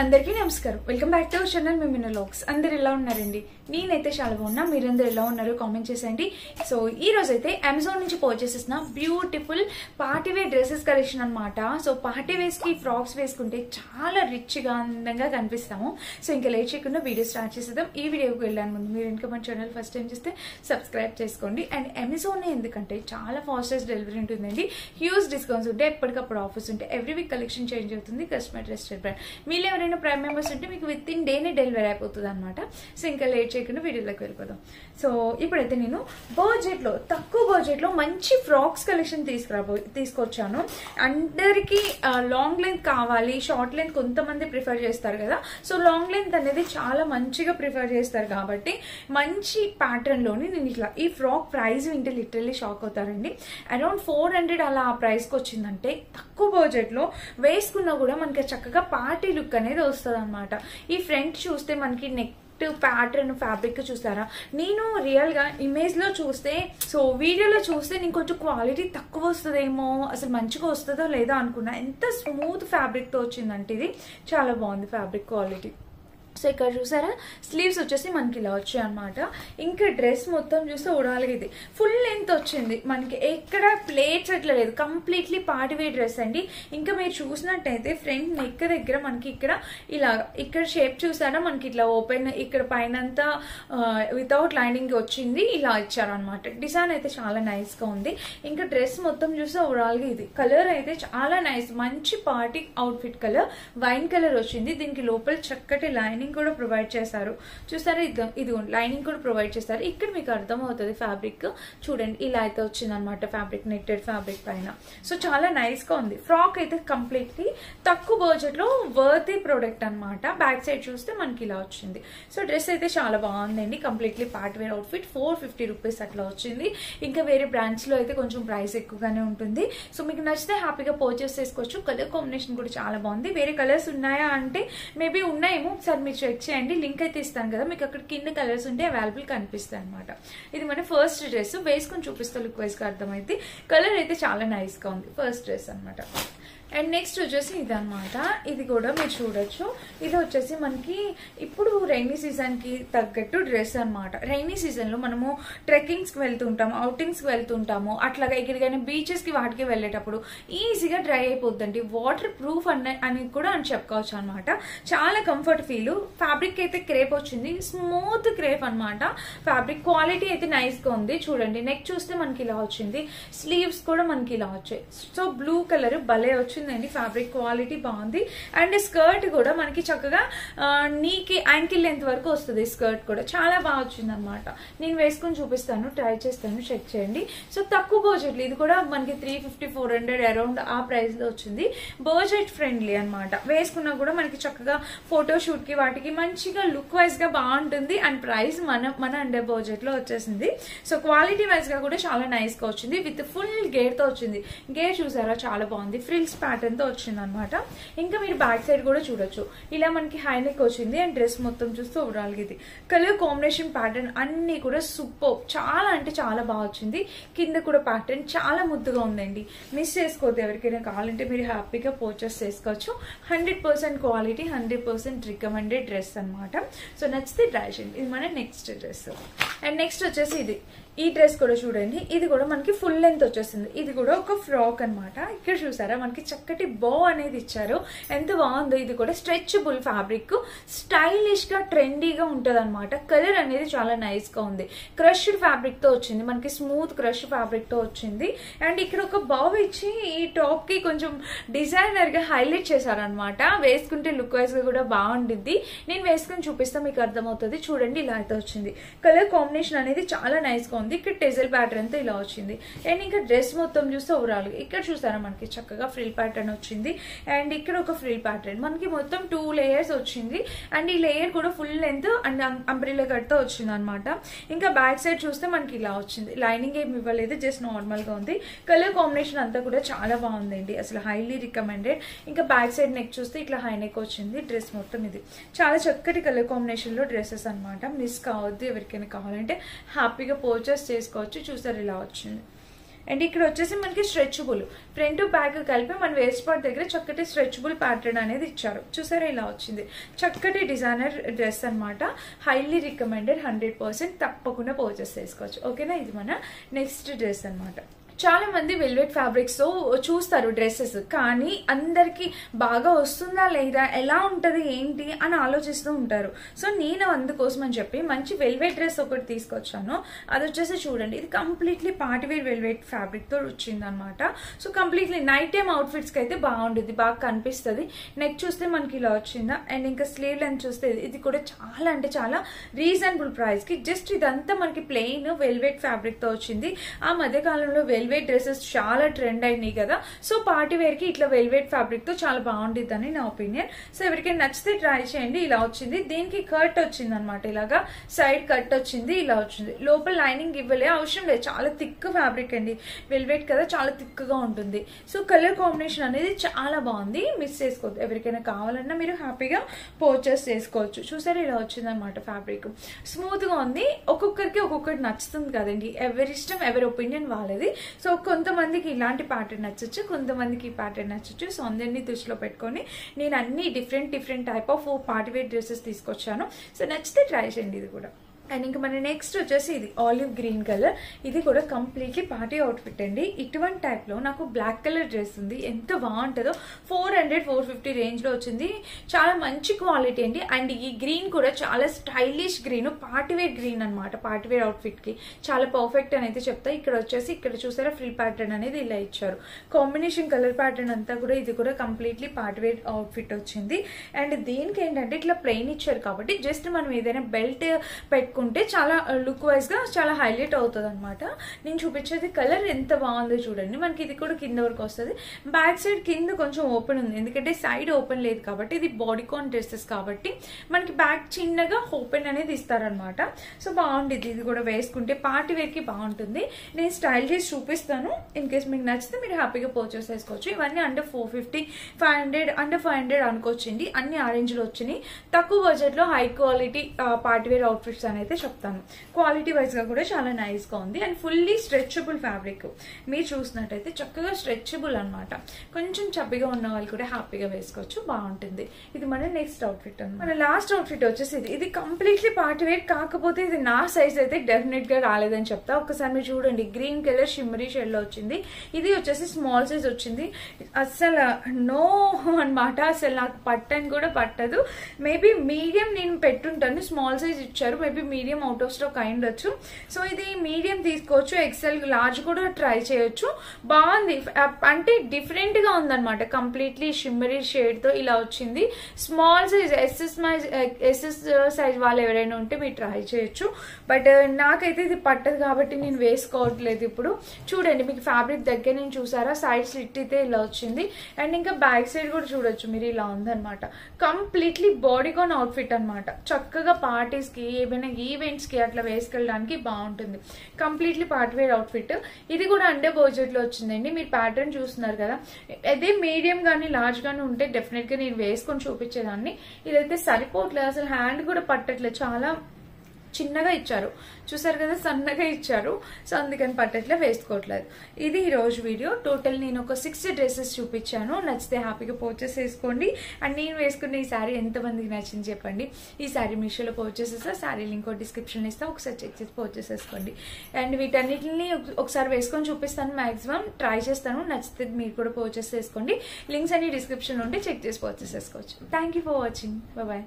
అందరికీ నమస్కారం. Welcome back to our channel Mimina vlogs. అందరు ఎలా ఉన్నారండి? నేనైతే చాలా బాగున్నా. మీరందరూ ఎలా ఉన్నారు కామెంట్ చేసేయండి. సో ఈ రోజు అయితే అమెజాన్ నుంచి పర్చేస్ చేసిన beautiful party wear dresses collection అనమాట. సో పార్టీ వేర్స్ కి ఫ్రాక్స్ వేసుకుంటే చాలా రిచ్ గా అందంగా కనిపిస్తాము. సో ఇంకా లేట్ చేయకుండా వీడియో స్టార్ట్ చేసేద్దాం. ఈ వీడియోకి వెళ్ళాను ముందు మీరు ఇంకా మన ఛానల్ ఫస్ట్ టైం చేస్తే సబ్స్క్రైబ్ చేసుకోండి. అండ్ అమెజాన్ ఎందుకంటే చాలా ఫాస్టెస్ట్ డెలివరీ ఉంటుందండి. హ్యూజ్ డిస్కౌంట్స్ ఉంటాయి, ఎప్పటికప్పుడు ఆఫర్స్ ఉంటాయి. ఎవ్రీ వీక్ కలెక్షన్ చేంజ్ అవుతుంది. Customer trusted brand. మీరు ఎవరైనా ప్రైమ్ మెంబర్స్ ఉంటే మీకు విత్ ఇన్ డేనే డెలివరీ అయిపోతుంది అనమాట. సో ఇంకా లేట్ చేయకుండా వీడియోలోకి వెళ్ళిపోదాం. సో ఇప్పుడైతే నేను బడ్జెట్ లో తక్కువ బడ్జెట్ లో మంచి ఫ్రాక్స్ కలెక్షన్ తీసుకొచ్చాను. అందరికి లాంగ్ లెంత్ కావాలి, షార్ట్ లెంత్ కొంతమంది ప్రిఫర్ చేస్తారు కదా. సో లాంగ్ లెంత్ అనేది చాలా మంచిగా ప్రిఫర్ చేస్తారు కాబట్టి మంచి ప్యాటర్న్ లోని నేను ఇట్లా ఈ ఫ్రాక్ ప్రైస్ వింటే లిటరల్లీ షాక్ అవుతారండి. అరౌండ్ 400 అలా ఆ ప్రైస్ కి వచ్చిందంటే తక్కువ బడ్జెట్ లో వేసుకున్నా కూడా మనకి చక్కగా పార్టీ లుక్ అనేది వస్తుంది అనమాట. ఈ ఫ్రంట్ చూస్తే మనకి నెక్ ప్యాటర్న్ ఫ్యాబ్రిక్ చూస్తారా, నేను రియల్ గా ఇమేజ్ లో చూస్తే సో వీడియోలో చూస్తే నేను కొంచెం క్వాలిటీ తక్కువ వస్తుందేమో, అసలు మంచిగా వస్తుందో లేదో అనుకున్నా. ఎంత స్మూత్ ఫ్యాబ్రిక్ తో వచ్చిందంటే ఇది చాలా బాగుంది ఫ్యాబ్రిక్ క్వాలిటీ. సో ఇక్కడ చూసారా స్లీవ్స్ వచ్చేసి మనకి ఇలా వచ్చాయి అనమాట. ఇంకా డ్రెస్ మొత్తం చూస్తే ఉడాలి. ఇది ఫుల్ లెంత్ వచ్చింది మనకి, ఎక్కడ ప్లేట్స్ అట్లా లేదు, కంప్లీట్లీ పార్టీ వేర్ డ్రెస్ అండి. ఇంకా మీరు చూసినట్టయితే ఫ్రంట్ నెక్ దగ్గర మనకి ఇక్కడ ఇలా ఇక్కడ షేప్ చూసారా మనకి ఇట్లా ఓపెన్, ఇక్కడ పైన అంతా వితౌట్ లైనింగ్ వచ్చింది, ఇలా ఇచ్చారనమాట. డిజైన్ అయితే చాలా నైస్ గా ఉంది. ఇంకా డ్రెస్ మొత్తం చూస్తే ఓవరాల్ గా ఇది కలర్ అయితే చాలా నైస్, మంచి party out fit colour, wine colour వచ్చింది. దీనికి లోపల చక్కటి లైనింగ్ కూడా ప్రొవైడ్ చేస్తారు. చూసారా ఇది లైనింగ్ కూడా ప్రొవైడ్ చేస్తారు. ఇక్కడ మీకు అర్థం అవుతుంది ఫ్యాబ్రిక్ చూడండి, ఇలా అయితే వచ్చింది అనమాట ఫ్యాబ్రిక్, నెట్టెడ్ ఫ్యాబ్రిక్ పైన. సో చాలా నైస్ గా ఉంది. ఫ్రాక్ అయితే కంప్లీట్లీ తక్కువ బడ్జెట్ లో వర్తీ ప్రోడక్ట్ అనమాట. బ్యాక్ సైడ్ చూస్తే మనకి ఇలా వచ్చింది. సో డ్రెస్ అయితే చాలా బాగుందండి. Completely party wear outfit. 450 rupees అట్లా వచ్చింది. ఇంకా వేరే బ్రాండ్స్ లో అయితే కొంచెం ప్రైస్ ఎక్కువగానే ఉంటుంది. సో మీకు నచ్చితే హ్యాపీగా పర్చేస్ చేసుకోవచ్చు. కలర్ కాంబినేషన్ కూడా చాలా బాగుంది. వేరే కలర్స్ ఉన్నాయా అంటే మేబీ ఉన్నాయేమో, ఒకసారి మీరు చెక్ చేయండి. లింక్ అయితే ఇస్తాను కదా, మీకు అక్కడ కింద కలర్స్ ఉంటే అవైలబుల్ కనిపిస్తాయి అనమాట. ఇది మన ఫస్ట్ డ్రెస్, వేసుకొని చూపిస్తే లుక్ వైజ్ గా అర్థమైంది. కలర్ అయితే చాలా నైస్ గా ఉంది. ఫస్ట్ డ్రెస్ అనమాట. అండ్ నెక్స్ట్ వచ్చేసి ఇది అనమాట. ఇది కూడా మీరు చూడొచ్చు. ఇది వచ్చేసి మనకి ఇప్పుడు రైనీ సీజన్ కి తగ్గట్టు డ్రెస్ అనమాట. రైనీ సీజన్ లో మనము ట్రెక్కింగ్స్ కి వెళ్తుంటాము, అవుటింగ్స్ కి వెళ్తుంటాము, అట్లాగా ఎక్కడికైనా బీచెస్ కి వాటికి వెళ్ళేటప్పుడు ఈజీగా డ్రై అయిపోద్దండి. వాటర్ ప్రూఫ్ అని కూడా అని చెప్పుకోవచ్చు అనమాట. చాలా కంఫర్ట్ ఫీల్. ఫ్యాబ్రిక్ అయితే క్రేప్ వచ్చింది, స్మూత్ క్రేప్ అనమాట. ఫ్యాబ్రిక్ క్వాలిటీ అయితే నైస్ గా ఉంది. చూడండి నెక్ చూస్తే మనకి ఇలా వచ్చింది, స్లీవ్స్ కూడా మనకి ఇలా వచ్చాయి. సో బ్లూ కలర్ భలే వచ్చింది. ఫ్యాబ్రిక్ క్వాలిటీ బాగుంది. అండ్ స్కర్ట్ కూడా మనకి చక్కగా నీకి యాంకిల్ లెంత్ వరకు వస్తుంది. స్కర్ట్ కూడా చాలా బాగా వచ్చింది అనమాట. నేను వేసుకొని చూపిస్తాను, ట్రై చేస్తాను, చెక్ చేయండి. సో తక్కువ బడ్జెట్, ఇది కూడా మనకి 350 400 అరౌండ్ ఆ ప్రైస్ లో వచ్చింది. బడ్జెట్ ఫ్రెండ్లీ అనమాట. వేసుకున్నా కూడా మనకి చక్కగా ఫోటోషూట్ కి వాటికి మంచిగా లుక్ వైజ్ గా బాగుంటుంది. అండ్ ప్రైస్ మన అండర్ బడ్జెట్ లో వచ్చేసింది. సో క్వాలిటీ వైజ్ గా కూడా చాలా నైస్ గా వచ్చింది. విత్ ఫుల్ గేర్ తో వచ్చింది. గేర్ చూసారా చాలా బాగుంది. ఫ్రిల్స్ ప్యాటర్న్ తో వచ్చింది అనమాట. ఇంకా మీరు బ్యాక్ సైడ్ కూడా చూడొచ్చు, ఇలా మనకి హై నెక్ వచ్చింది. అండ్ డ్రెస్ మొత్తం చూస్తే ఓవరాల్ గా ఇది కలర్ కాంబినేషన్ ప్యాటర్న్ అన్ని కూడా సూపర్, చాలా అంటే చాలా బాగా వచ్చింది. కింద కూడా ప్యాటర్న్ చాలా ముద్దుగా ఉందండి. మిస్ చేసుకోవద్దు. ఎవరికైనా కావాలంటే మీరు హ్యాపీగా పర్చేస్ చేసుకోవచ్చు. 100% క్వాలిటీ, 100% రికమెండెడ్ డ్రెస్ అనమాట. సో నచ్చితే ట్రై చేయండి. ఇది మన నెక్స్ట్ డ్రెస్. అండ్ నెక్స్ట్ వచ్చేసి ఇది, ఈ డ్రెస్ కూడా చూడండి. ఇది కూడా మనకి ఫుల్ లెంత్ వచ్చేస్తుంది. ఇది కూడా ఒక ఫ్రాక్ అనమాట. ఇక్కడ చూసారా మనకి చక్కటి బో అనేది ఇచ్చారు, ఎంత బాగుందో. ఇది కూడా స్ట్రెచబుల్ ఫ్యాబ్రిక్, స్టైలిష్ గా ట్రెండీగా ఉంటది అనమాట. కలర్ అనేది చాలా నైస్ గా ఉంది. క్రష్డ్ ఫ్యాబ్రిక్ తో వచ్చింది మనకి, స్మూత్ క్రష్ ఫ్యాబ్రిక్ తో వచ్చింది. అండ్ ఇక్కడ ఒక బౌ ఇచ్చి ఈ టాప్ కి కొంచెం డిజైనర్ గా హైలైట్ చేశారనమాట. వేసుకుంటే లుక్ వైజ్ గా కూడా బాగుంటుంది. నేను వేసుకుని చూపిస్తే మీకు అర్థమవుతుంది. చూడండి ఇలా అయితే వచ్చింది. కలర్ కాంబినేషన్ అనేది చాలా నైస్ గా ఉంది. ఇక్కడ టెజల్ ప్యాటర్న్ తో ఇలా వచ్చింది. అండ్ ఇంకా డ్రెస్ మొత్తం చూస్తే ఓవరాల్ ఇక్కడ చూసారా మనకి చక్కగా ఫ్రిల్ ప్యాటర్న్ వచ్చింది. అండ్ ఇక్కడ ఒక ఫ్రిల్ ప్యాటర్న్ మనకి మొత్తం 2 లేయర్స్ వచ్చింది. అండ్ ఈ లేయర్ కూడా full length and umbrella cut తో వచ్చింది అనమాట. ఇంకా బ్యాక్ సైడ్ చూస్తే మనకి ఇలా వచ్చింది. లైనింగ్ ఏమి ఇవ్వలేదు, జస్ట్ నార్మల్ గా ఉంది. కలర్ కాంబినేషన్ అంతా కూడా చాలా బాగుందండి, అసలు హైలీ రికమెండెడ్. ఇంకా బ్యాక్ సైడ్ నెక్ చూస్తే ఇట్లా హై నెక్ వచ్చింది. డ్రెస్ మొత్తం ఇది చాలా చక్కటి కలర్ కాంబినేషన్ లో డ్రెస్సెస్ అనమాట. మిస్ కావద్దు. ఎవరికైనా కావాలంటే హ్యాపీగా పర్చేస్ చేసుకోవచ్చు. చూసారు ఇలా వచ్చింది. అండ్ ఇక్కడ వచ్చేసి మనకి స్ట్రెచబుల్ ఫ్రంట్ బ్యాక్ కలిపి మన వేస్ట్ పార్ట్ దగ్గర చక్కటి స్ట్రెచబుల్ ప్యాటర్న్ అనేది ఇచ్చారు. చూసారా ఇలా వచ్చింది, చక్కటి డిజైనర్ డ్రెస్ అనమాట. హైలీ రికమెండెడ్, 100% తప్పకుండా పర్చేస్ చేసుకోవచ్చు. ఓకేనా, ఇది మన నెక్స్ట్ డ్రెస్ అనమాట. చాలా మంది వెల్వెట్ ఫ్యాబ్రిక్స్ తో చూస్తారు డ్రెస్సెస్, కానీ అందరికి బాగా వస్తుందా లేదా, ఎలా ఉంటది ఏంటి అని ఆలోచిస్తూ ఉంటారు. సో నేను అందుకోసం అని చెప్పి మంచి వెల్వెట్ డ్రెస్ ఒకటి తీసుకొచ్చాను. అది వచ్చేసి చూడండి, ఇది కంప్లీట్లీ పార్టీవేర్ వెల్వెట్ ఫ్యాబ్రిక్ తో వచ్చింది అనమాట. So completely night time outfits కి అయితే బాగుంటుంది, బాగా కనిపిస్తుంది. నెక్ చూస్తే మనకి ఇలా వచ్చిందా, అండ్ ఇంకా స్లీవ్ లెంత్ చూస్తే ఇది కూడా చాలా అంటే చాలా రీజనబుల్ ప్రైస్ కి. జస్ట్ ఇదంతా మనకి ప్లెయిన్ వెల్వెట్ ఫ్యాబ్రిక్ తో వచ్చింది. ఆ మధ్య కాలంలో వెల్వెట్ డ్రెస్సెస్ చాలా ట్రెండ్ అయినాయి కదా, సో పార్టీ వేర్ కి ఇట్లా వెల్వెట్ ఫ్యాబ్రిక్ తో చాలా బాగుంటుంది అని నా ఒపీనియన్. సో ఎవరికైనా నచ్చితే ట్రై చేయండి. ఇలా వచ్చింది, దీనికి కట్ వచ్చింది అనమాట, ఇలాగా సైడ్ కట్ వచ్చింది, ఇలా వచ్చింది. లోపల లైనింగ్ ఇవ్వలే, అవసరం లేదు, చాలా థిక్ ఫ్యాబ్రిక్ అండి, వెల్వెట్ కదా చాలా థిక్ గా ఉంటుంది. సో కలర్ కాంబినేషన్ అనేది చాలా బాగుంది, మిస్ చేసుకోవద్దు. ఎవరికైనా కావాలన్నా మీరు హ్యాపీగా పర్చేస్ చేసుకోవచ్చు. చూసారు ఇలా వచ్చింది అనమాట, ఫ్యాబ్రిక్ స్మూత్ గా ఉంది. ఒక్కొక్కరికి ఒక్కొక్కటి నచ్చుతుంది కదండి, ఎవరి ఇష్టం ఎవరి ఒపీనియన్ వాళ్ళది. సో కొంతమందికి ఇలాంటి ప్యాటర్న్ నచ్చచ్చు, కొంతమందికి ఈ ప్యాటర్న్ నచ్చచ్చు. సో అందరినీ దృష్టిలో పెట్టుకొని నేను అన్ని different type of party wear dresses తీసుకొచ్చాను. సో నచ్చితే ట్రై చేయండి ఇది కూడా. అండ్ ఇంకా మన నెక్స్ట్ వచ్చేసి ఇది ఆలివ్ గ్రీన్ కలర్, ఇది కూడా కంప్లీట్లీ పార్టీ అవుట్ఫిట్ అండి. ఇటువంటి టైప్ లో నాకు బ్లాక్ కలర్ డ్రెస్ ఉంది, ఎంత బాగుంటుందో. 400-450 రేంజ్ లో వచ్చింది, చాలా మంచి క్వాలిటీ అండి. అండ్ ఈ గ్రీన్ కూడా చాలా స్టైలిష్ గ్రీన్, పార్టీవేర్ గ్రీన్ అనమాట. పార్టీవేర్ అవుట్ఫిట్ కి చాలా పర్ఫెక్ట్ అని అయితే చెప్తా. ఇక్కడ వచ్చేసి ఇక్కడ చూసారా ఫ్రీ ప్యాటర్న్ అనేది ఇలా ఇచ్చారు, కాంబినేషన్ కలర్ ప్యాటర్న్ అంతా కూడా. ఇది కూడా కంప్లీట్లీ పార్టీవేర్ అవుట్ఫిట్ వచ్చింది. అండ్ దీనికి ఏంటంటే ఇట్లా ప్లెయిన్ ఇచ్చారు కాబట్టి జస్ట్ మనం ఏదైనా బెల్ట్ పెట్టుకుంటే చాలా లుక్ వైజ్ గా చాలా హైలైట్ అవుతుంది అనమాట. నేను చూపించేది కలర్ ఎంత బాగుందో చూడండి. మనకి ఇది కూడా కింద వరకు వస్తుంది, బ్యాక్ సైడ్ కింద కొంచెం ఓపెన్ ఉంది, ఎందుకంటే సైడ్ ఓపెన్ లేదు కాబట్టి. ఇది బాడీకాన్ డ్రెస్సెస్ కాబట్టి మనకి బ్యాక్ చిన్నగా ఓపెన్ అనేది ఇస్తారనమాట. సో బాగుంటుంది, ఇది కూడా వేసుకుంటే పార్టీ వేర్ కి బాగుంటుంది. నేను స్టైల్ చేసి చూపిస్తాను, ఇన్ కేస్ మీకు నచ్చితే మీరు హ్యాపీగా పర్చేస్ చేసుకోవచ్చు. ఇవన్నీ అండర్ 450, 500, అండర్ 500 అనుకోవచ్చండి. అన్ని ఆరెంజ్ లో వచ్చినాయి, తక్కువ బడ్జెట్ లో హై క్వాలిటీ పార్టీవేర్ అవుట్ఫిట్స్ అనేది చెప్తాను. క్వాలిటీ వైజ్ గా కూడా చాలా నైస్ గా ఉంది. అండ్ ఫుల్లీ స్ట్రెచబుల్ ఫ్యాబ్రిక్, మీరు చూసినట్టయితే చక్కగా స్ట్రెచబుల్ అనమాట. కొంచెం చబ్బిగా ఉన్న వాళ్ళు కూడా హ్యాపీగా వేసుకోవచ్చు, బాగుంటుంది. ఇది మన నెక్స్ట్ అవుట్ఫిట్ అన్నమాట. మన లాస్ట్ అవుట్ఫిట్ వచ్చేసి ఇది కంప్లీట్లీ పార్టీ వేర్, కాకపోతే ఇది నా సైజ్ అయితే డెఫినెట్ గా రాలేదని చెప్తా. ఒకసారి మీరు చూడండి, గ్రీన్ కలర్ షిమ్మరీ షేడ్ లో వచ్చింది. ఇది వచ్చేసి స్మాల్ సైజ్ వచ్చింది. అస్సలు నో అనమాట, అసలు నాకు పట్టని కూడా పట్టదు. మేబీ మీడియం నేను పెట్టుంటాను, స్మాల్ సైజ్ ఇచ్చారు, maybe medium out of stock అయి ఉండొచ్చు. సో ఇది మీడియం తీసుకోవచ్చు, ఎక్సెల్ లార్జ్ కూడా ట్రై చేయొచ్చు. బాగుంది, అంటే డిఫరెంట్ గా ఉందన్నమాట. కంప్లీట్లీ షిమ్మరీ షేడ్ తో ఇలా వచ్చింది. స్మాల్ సైజ్ ఎస్ఎస్ సైజ్ వాళ్ళు ఎవరైనా ఉంటే మీరు ట్రై చేయొచ్చు. బట్ నాకైతే ఇది పట్టదు కాబట్టి నేను వేసుకోవట్లేదు. ఇప్పుడు చూడండి, మీకు ఫ్యాబ్రిక్ దగ్గర నేను చూసారా, సైడ్ స్లిట్ అయితే ఇలా వచ్చింది. అండ్ ఇంకా బ్యాక్ సైడ్ కూడా చూడొచ్చు మీరు, ఇలా ఉందన్నమాట. కంప్లీట్లీ బాడీకాన్ అవుట్ఫిట్ అనమాట. చక్కగా పార్టీస్ కి ఏమైనా ఈవెంట్స్ కి అట్లా వేసుకెళ్ళడానికి బాగుంటుంది. Completely party wear outfit. ఇది కూడా అండర్ బడ్జెట్ లో వచ్చిందండి. మీరు ప్యాటర్న్ చూస్తున్నారు కదా, అదే మీడియం గానీ లార్జ్ గానీ ఉంటే డెఫినెట్ గా నేను వేసుకొని చూపించేదాన్ని. ఇదైతే సరిపోవట్లేదు, అసలు హ్యాండ్ కూడా పట్టట్లేదు, చాలా చిన్నగా ఇచ్చారు. చూసారు కదా, సన్నగా ఇచ్చారు. సో అందుకని పట్టట్లే, వేసుకోవట్లేదు. ఇది ఈ రోజు వీడియో. టోటల్ నేను ఒక 6 డ్రెస్సెస్ చూపించాను. నచ్చితే హ్యాపీగా పర్చేస్ చేసుకోండి. అండ్ నేను వేసుకున్న ఈ శారీ ఎంతమందికి నచ్చింది చెప్పండి. ఈ శారీ మీషోలో పర్చేస్ చేస్తా, శారీ లింక్ డిస్క్రిప్షన్ ఇస్తా, ఒకసారి చెక్ చేసి పర్చేస్ చేసుకోండి. అండ్ వీటన్నిటిని ఒకసారి వేసుకొని చూపిస్తాను, మాక్సిమం ట్రై చేస్తాను. నచ్చితే మీరు కూడా పర్చేస్ చేసుకోండి. లింక్స్ అన్ని డిస్క్రిప్షన్ ఉంటే చెక్ చేసి పర్చేస్ చేసుకోవచ్చు. Thank you for watching, bye.